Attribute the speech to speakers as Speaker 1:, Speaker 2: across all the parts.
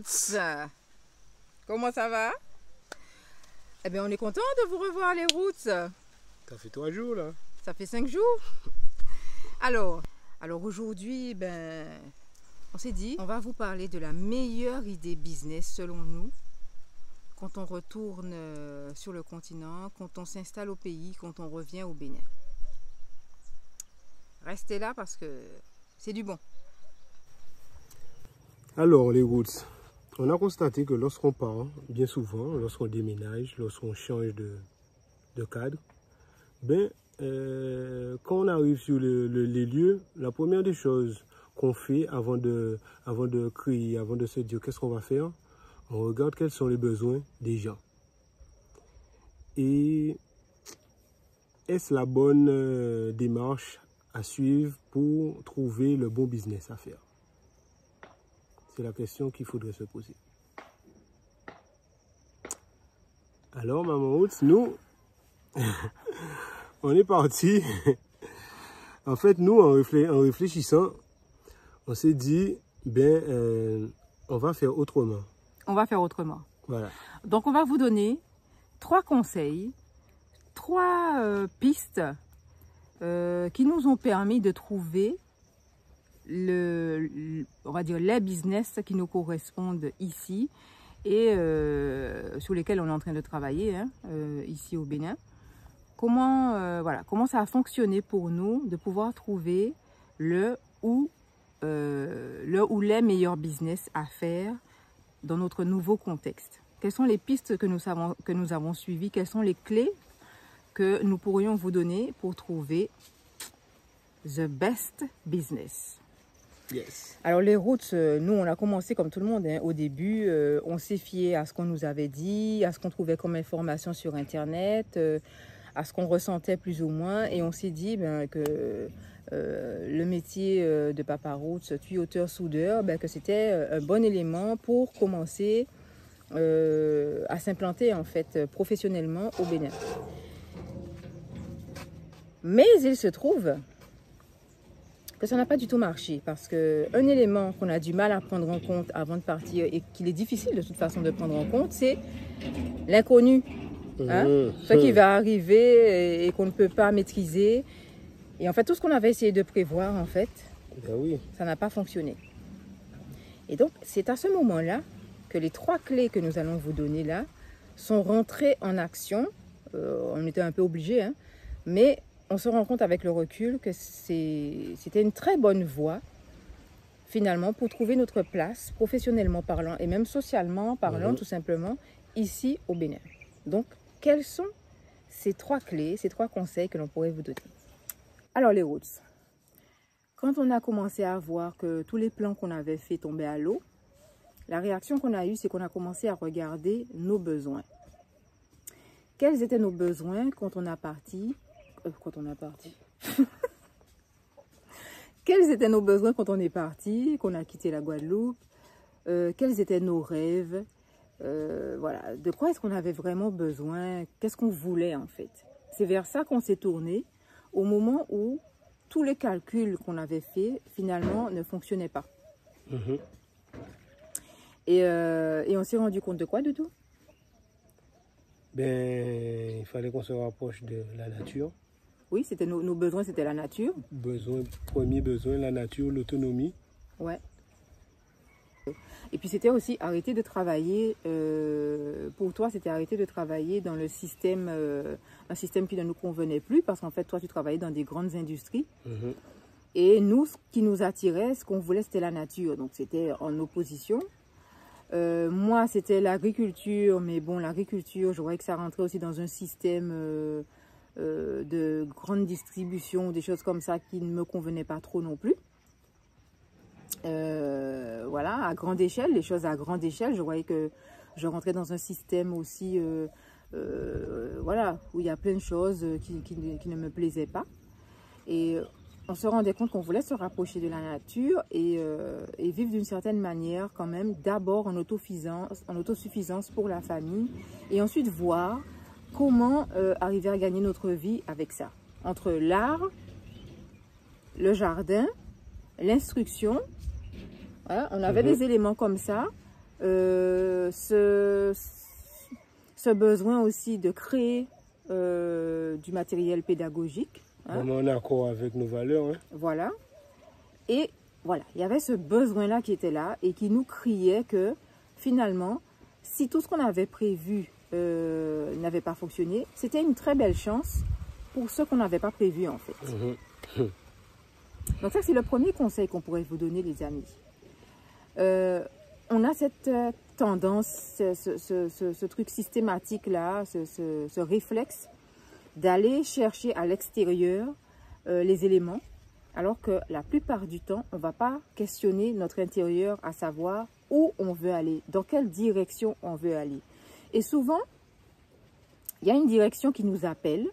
Speaker 1: Roots! Comment ça va? Eh bien, on est content de vous revoir, les Roots.
Speaker 2: Ça fait 3 jours, là.
Speaker 1: Ça fait 5 jours. Alors aujourd'hui, on s'est dit, on va vous parler de la meilleure idée business selon nous quand on retourne sur le continent, quand on s'installe au pays, quand on revient au Bénin. Restez là parce que c'est du bon.
Speaker 2: Alors, les Roots, on a constaté que lorsqu'on part, bien souvent, lorsqu'on déménage, lorsqu'on change de cadre, quand on arrive sur les lieux, la première des choses qu'on fait avant de créer, avant de se dire qu'est-ce qu'on va faire, on regarde quels sont les besoins des gens. Et est-ce la bonne démarche à suivre pour trouver le bon business à faire? C'est la question qu'il faudrait se poser. Alors, Maman Roots, nous, on est parti. En fait, nous, en réfléchissant, on s'est dit, on va faire autrement.
Speaker 1: On va faire autrement.
Speaker 2: Voilà.
Speaker 1: Donc, on va vous donner 3 conseils, 3 pistes qui nous ont permis de trouver on va dire les business qui nous correspondent ici et sur lesquels on est en train de travailler ici au Bénin. Comment ça a fonctionné pour nous de pouvoir trouver le ou les meilleurs business à faire dans notre nouveau contexte. Quelles sont les pistes que nous avons suivies? Quelles sont les clés que nous pourrions vous donner pour trouver the best business?
Speaker 2: Yes.
Speaker 1: Alors les Roots, nous on a commencé comme tout le monde au début, on s'est fié à ce qu'on nous avait dit, à ce qu'on trouvait comme information sur internet, à ce qu'on ressentait plus ou moins, et on s'est dit que le métier de Papa Roots, tuyauteur soudeur, que c'était un bon élément pour commencer à s'implanter en fait professionnellement au Bénin. Mais il se trouve que ça n'a pas du tout marché parce qu'un élément qu'on a du mal à prendre en compte avant de partir et qu'il est difficile de toute façon de prendre en compte, c'est l'inconnu. Ce qui va arriver et qu'on ne peut pas maîtriser. Et en fait, tout ce qu'on avait essayé de prévoir, en fait, ça n'a pas fonctionné. Et donc, c'est à ce moment-là que les 3 clés que nous allons vous donner là sont rentrées en action. On était un peu obligés, mais on se rend compte avec le recul que c'était une très bonne voie, finalement, pour trouver notre place, professionnellement parlant, et même socialement parlant, tout simplement, ici au Bénin. Donc, quels sont ces 3 clés, ces 3 conseils que l'on pourrait vous donner? Alors, les Roots, quand on a commencé à voir que tous les plans qu'on avait fait tombaient à l'eau, la réaction qu'on a eue, c'est qu'on a commencé à regarder nos besoins. Quels étaient nos besoins quand on a parti? Quels étaient nos besoins quand on est parti, qu'on a quitté la Guadeloupe? Quels étaient nos rêves? Voilà, de quoi est-ce qu'on avait vraiment besoin? Qu'est-ce qu'on voulait en fait? C'est vers ça qu'on s'est tourné au moment où tous les calculs qu'on avait faits finalement ne fonctionnaient pas. Et on s'est rendu compte de quoi du tout?
Speaker 2: Il fallait qu'on se rapproche de la nature.
Speaker 1: Oui, c'était nos besoins, c'était la nature.
Speaker 2: Premier besoin, la nature, l'autonomie.
Speaker 1: Ouais. Et puis c'était aussi arrêter de travailler, pour toi c'était arrêter de travailler dans le système, un système qui ne nous convenait plus parce qu'en fait toi tu travaillais dans des grandes industries. Et nous, ce qui nous attirait, ce qu'on voulait c'était la nature, donc c'était en opposition. Moi c'était l'agriculture, mais bon l'agriculture je voyais que ça rentrait aussi dans un système de grande distribution, des choses comme ça qui ne me convenaient pas trop non plus. Voilà, à grande échelle, les choses à grande échelle, je voyais que je rentrais dans un système aussi, voilà, où il y a plein de choses qui ne me plaisaient pas. Et on se rendait compte qu'on voulait se rapprocher de la nature et vivre d'une certaine manière quand même, d'abord en autosuffisance pour la famille et ensuite voir comment arriver à gagner notre vie avec ça. Entre l'art, le jardin, l'instruction, voilà, on avait des éléments comme ça ce besoin aussi de créer du matériel pédagogique.
Speaker 2: Hein. Vraiment en accord avec nos valeurs. Hein.
Speaker 1: Voilà. Et voilà, il y avait ce besoin-là qui était là et qui nous criait que finalement, si tout ce qu'on avait prévu n'avait pas fonctionné, c'était une très belle chance pour ce qu'on n'avait pas prévu en fait. Donc ça, c'est le premier conseil qu'on pourrait vous donner, les amis. On a cette tendance, ce truc systématique-là, ce réflexe d'aller chercher à l'extérieur les éléments, alors que la plupart du temps, on ne va pas questionner notre intérieur à savoir où on veut aller, dans quelle direction on veut aller. Et souvent, il y a une direction qui nous appelle,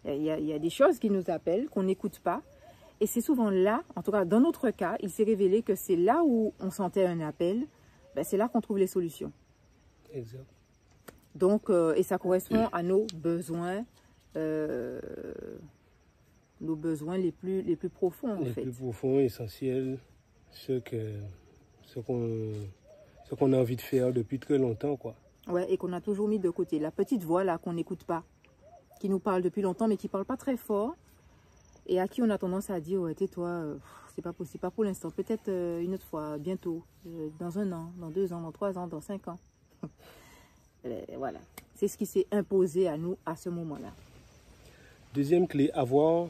Speaker 1: il y a des choses qui nous appellent, qu'on n'écoute pas. Et c'est souvent là, en tout cas dans notre cas, il s'est révélé que c'est là où on sentait un appel, ben c'est là qu'on trouve les solutions.
Speaker 2: Exact.
Speaker 1: Donc, et ça correspond à nos besoins les plus profonds en fait.
Speaker 2: Les plus profonds, essentiels, ce qu'on a envie de faire depuis très longtemps, quoi.
Speaker 1: Ouais, et qu'on a toujours mis de côté. La petite voix là qu'on n'écoute pas, qui nous parle depuis longtemps mais qui ne parle pas très fort. Et à qui on a tendance à dire, ouais, tais-toi, c'est pas possible, pas pour l'instant, peut-être une autre fois, bientôt, dans 1 an, dans 2 ans, dans 3 ans, dans 5 ans. Voilà, c'est ce qui s'est imposé à nous à ce moment-là.
Speaker 2: Deuxième clé, avoir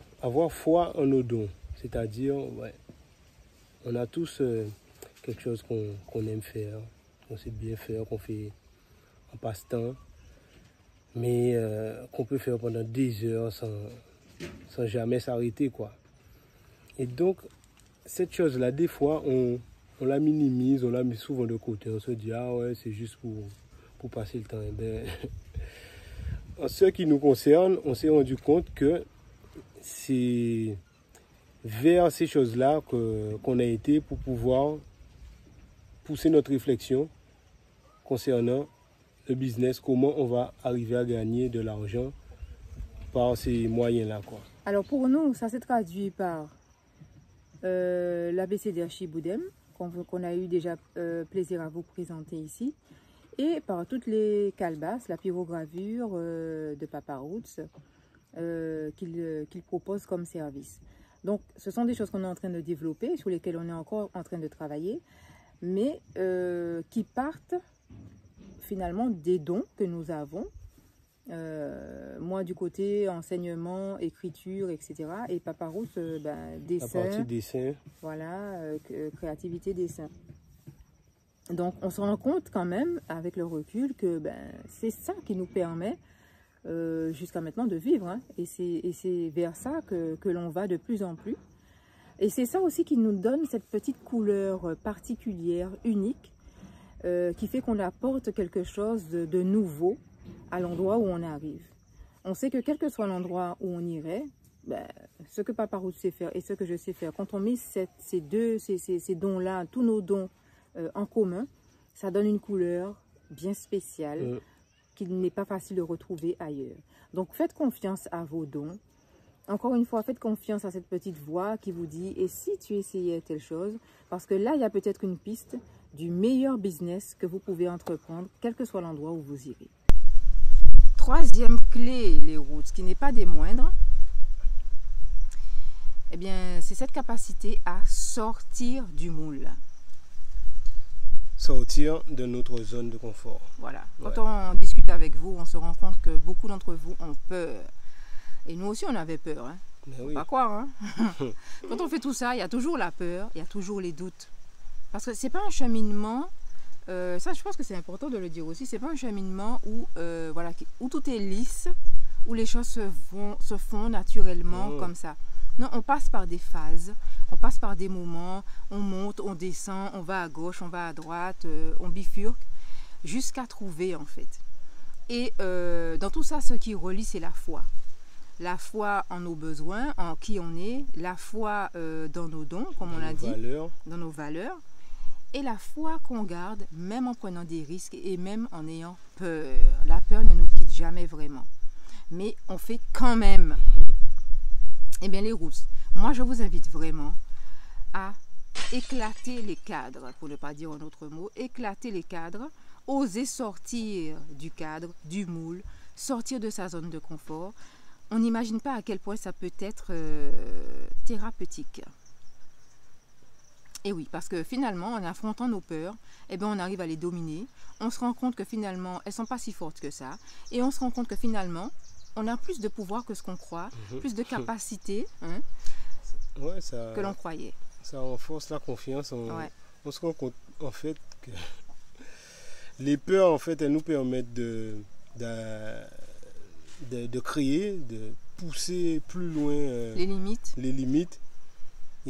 Speaker 2: foi en nos dons. C'est-à-dire, ouais, on a tous quelque chose qu'on aime faire, qu'on sait bien faire, qu'on fait en passe-temps, mais qu'on peut faire pendant des heures sans jamais s'arrêter, quoi. Et donc, cette chose-là, des fois, on la minimise, on la met souvent de côté. On se dit, ah ouais, c'est juste pour passer le temps. Et ben, en ce qui nous concerne, on s'est rendu compte que c'est vers ces choses-là qu'on a été pour pouvoir pousser notre réflexion concernant le business, comment on va arriver à gagner de l'argent par ces moyens-là, quoi.
Speaker 1: Alors pour nous, ça s'est traduit par l'ABCD Archiboudem, qu'on a eu déjà plaisir à vous présenter ici, et par toutes les calebasses, la pyrogravure de Papa Roots qu'il propose comme service. Donc ce sont des choses qu'on est en train de développer, sur lesquelles on est encore en train de travailler, mais qui partent finalement des dons que nous avons. Moi du côté enseignement, écriture, etc. Et Papa Roots, dessin.
Speaker 2: La partie dessin.
Speaker 1: Voilà, créativité, dessin. Donc on se rend compte quand même avec le recul que c'est ça qui nous permet jusqu'à maintenant de vivre. Hein. Et c'est vers ça que l'on va de plus en plus. Et c'est ça aussi qui nous donne cette petite couleur particulière, unique, qui fait qu'on apporte quelque chose de nouveau à l'endroit où on arrive. On sait que quel que soit l'endroit où on irait, ce que Papa Roots sait faire et ce que je sais faire, quand on met ces dons-là, tous nos dons en commun, ça donne une couleur bien spéciale qu'il n'est pas facile de retrouver ailleurs. Donc faites confiance à vos dons. Encore une fois, faites confiance à cette petite voix qui vous dit « Et si tu essayais telle chose ?» Parce que là, il y a peut-être une piste du meilleur business que vous pouvez entreprendre, quel que soit l'endroit où vous irez. Troisième clé, les routes, qui n'est pas des moindres, eh bien, c'est cette capacité à sortir du moule.
Speaker 2: Sortir de notre zone de confort.
Speaker 1: Voilà. Quand on discute avec vous, on se rend compte que beaucoup d'entre vous ont peur. Et nous aussi, on avait peur. Hein. Faut pas croire. Hein. Quand on fait tout ça, il y a toujours la peur, il y a toujours les doutes. Parce que c'est pas un cheminement... ça, je pense que c'est important de le dire aussi. C'est pas un cheminement où tout est lisse, où les choses se font naturellement comme ça. Non, on passe par des phases, on passe par des moments, on monte, on descend, on va à gauche, on va à droite, on bifurque, jusqu'à trouver en fait. Et dans tout ça, ce qui relie, c'est la foi. La foi en nos besoins, en qui on est, la foi dans nos dons, comme on l'a dit, dans nos valeurs. Et la foi qu'on garde, même en prenant des risques et même en ayant peur. La peur ne nous quitte jamais vraiment. Mais on fait quand même. Eh bien les routes, moi je vous invite vraiment à éclater les cadres, pour ne pas dire un autre mot, éclater les cadres, oser sortir du cadre, du moule, sortir de sa zone de confort. On n'imagine pas à quel point ça peut être thérapeutique. Et oui, parce que finalement, en affrontant nos peurs, eh bien, on arrive à les dominer. On se rend compte que finalement, elles ne sont pas si fortes que ça. Et on se rend compte que finalement, on a plus de pouvoir que ce qu'on croit, plus de capacité que l'on croyait.
Speaker 2: Ça renforce la confiance. On se rend compte en fait que les peurs, en fait, elles nous permettent de créer, de pousser plus loin
Speaker 1: les limites.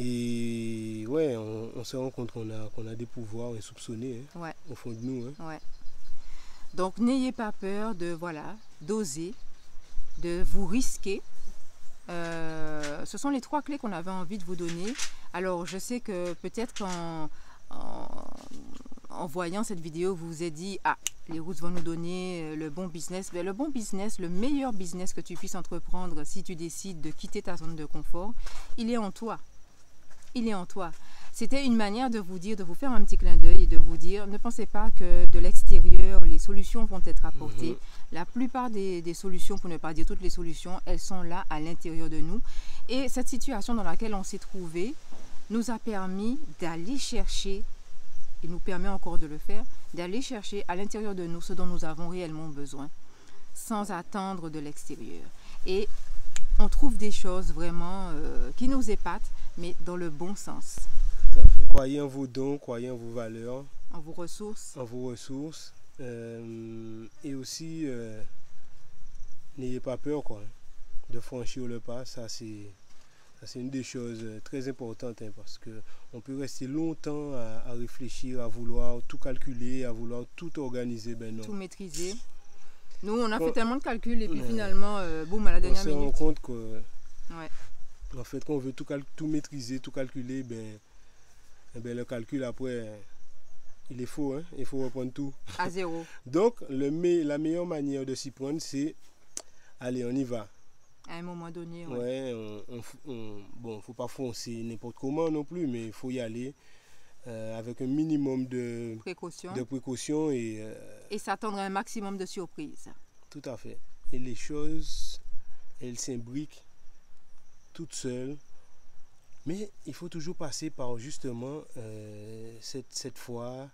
Speaker 2: Et ouais, on se rend compte qu'on a des pouvoirs insoupçonnés au fond de nous.
Speaker 1: Ouais. Donc n'ayez pas peur d'oser, de vous risquer. Ce sont les 3 clés qu'on avait envie de vous donner. Alors je sais que peut-être qu'en voyant cette vidéo, vous vous êtes dit, ah, les Roots vont nous donner le bon business. Mais le bon business, le meilleur business que tu puisses entreprendre si tu décides de quitter ta zone de confort, il est en toi. Il est en toi. C'était une manière de vous dire, de vous faire un petit clin d'œil et de vous dire, ne pensez pas que de l'extérieur, les solutions vont être apportées. La plupart des solutions, pour ne pas dire toutes les solutions, elles sont là à l'intérieur de nous. Et cette situation dans laquelle on s'est trouvé nous a permis d'aller chercher, et nous permet encore de le faire, d'aller chercher à l'intérieur de nous ce dont nous avons réellement besoin, sans attendre de l'extérieur. Et on trouve des choses vraiment qui nous épatent, mais dans le bon sens.
Speaker 2: Tout à fait. Croyez en vos dons, croyez en vos valeurs.
Speaker 1: En vos ressources.
Speaker 2: En vos ressources. Et aussi, n'ayez pas peur de franchir le pas. Ça, c'est une des choses très importantes parce qu'on peut rester longtemps à réfléchir, à vouloir tout calculer, à vouloir tout organiser. Ben non.
Speaker 1: Tout maîtriser. Nous, on a fait tellement de calculs et puis finalement, boum, à la dernière minute.
Speaker 2: On se rend compte que, en fait, quand on veut tout maîtriser, tout calculer, ben le calcul après, il est faux. Il faut reprendre tout.
Speaker 1: À zéro.
Speaker 2: Donc, la meilleure manière de s'y prendre, c'est, allez, on y va.
Speaker 1: À un moment donné,
Speaker 2: bon, faut pas foncer n'importe comment non plus, mais il faut y aller avec un minimum de précaution et
Speaker 1: s'attendre à un maximum de surprises.
Speaker 2: Tout à fait. Et les choses, elles s'imbriquent toutes seules, mais il faut toujours passer par justement cette foi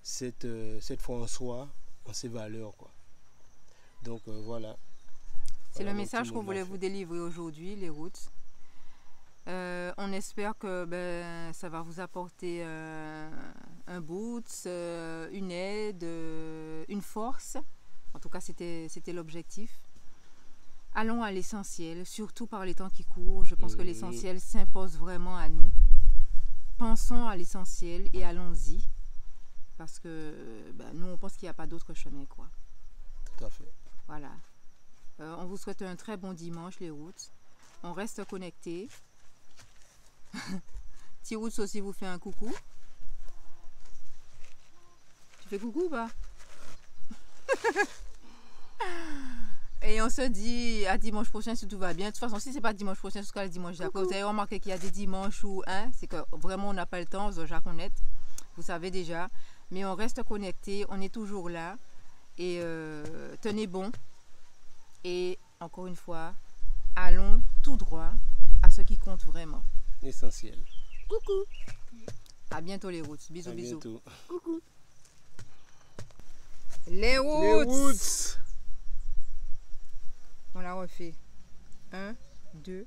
Speaker 2: en soi, en ses valeurs, quoi. Donc voilà.
Speaker 1: C'est le message qu'on voulait vous délivrer aujourd'hui, les Roots. On espère que ça va vous apporter un boost, une aide, une force. En tout cas, c'était l'objectif. Allons à l'essentiel, surtout par les temps qui courent. Je pense que l'essentiel s'impose vraiment à nous. Pensons à l'essentiel et allons-y. Parce que nous, on pense qu'il n'y a pas d'autre chemin, quoi.
Speaker 2: Tout à fait.
Speaker 1: Voilà. On vous souhaite un très bon dimanche, les Roots. On reste connectés. Petit Roots aussi vous fait un coucou. Tu fais coucou ou pas? Et on se dit à dimanche prochain si tout va bien. De toute façon, si c'est pas dimanche prochain, ce sera le dimanche d'après. Vous avez remarqué qu'il y a des dimanches où c'est que vraiment on n'a pas le temps, vous savez déjà. Mais on reste connectés, on est toujours là. Et tenez bon. Et encore une fois, allons tout droit à ce qui compte vraiment.
Speaker 2: Essentiel.
Speaker 1: Coucou. À bientôt les Roots. Bisous,
Speaker 2: à
Speaker 1: bisous.
Speaker 2: Bientôt.
Speaker 1: Coucou. Les Roots.
Speaker 2: Les Roots.
Speaker 1: On la refait. 1, 2,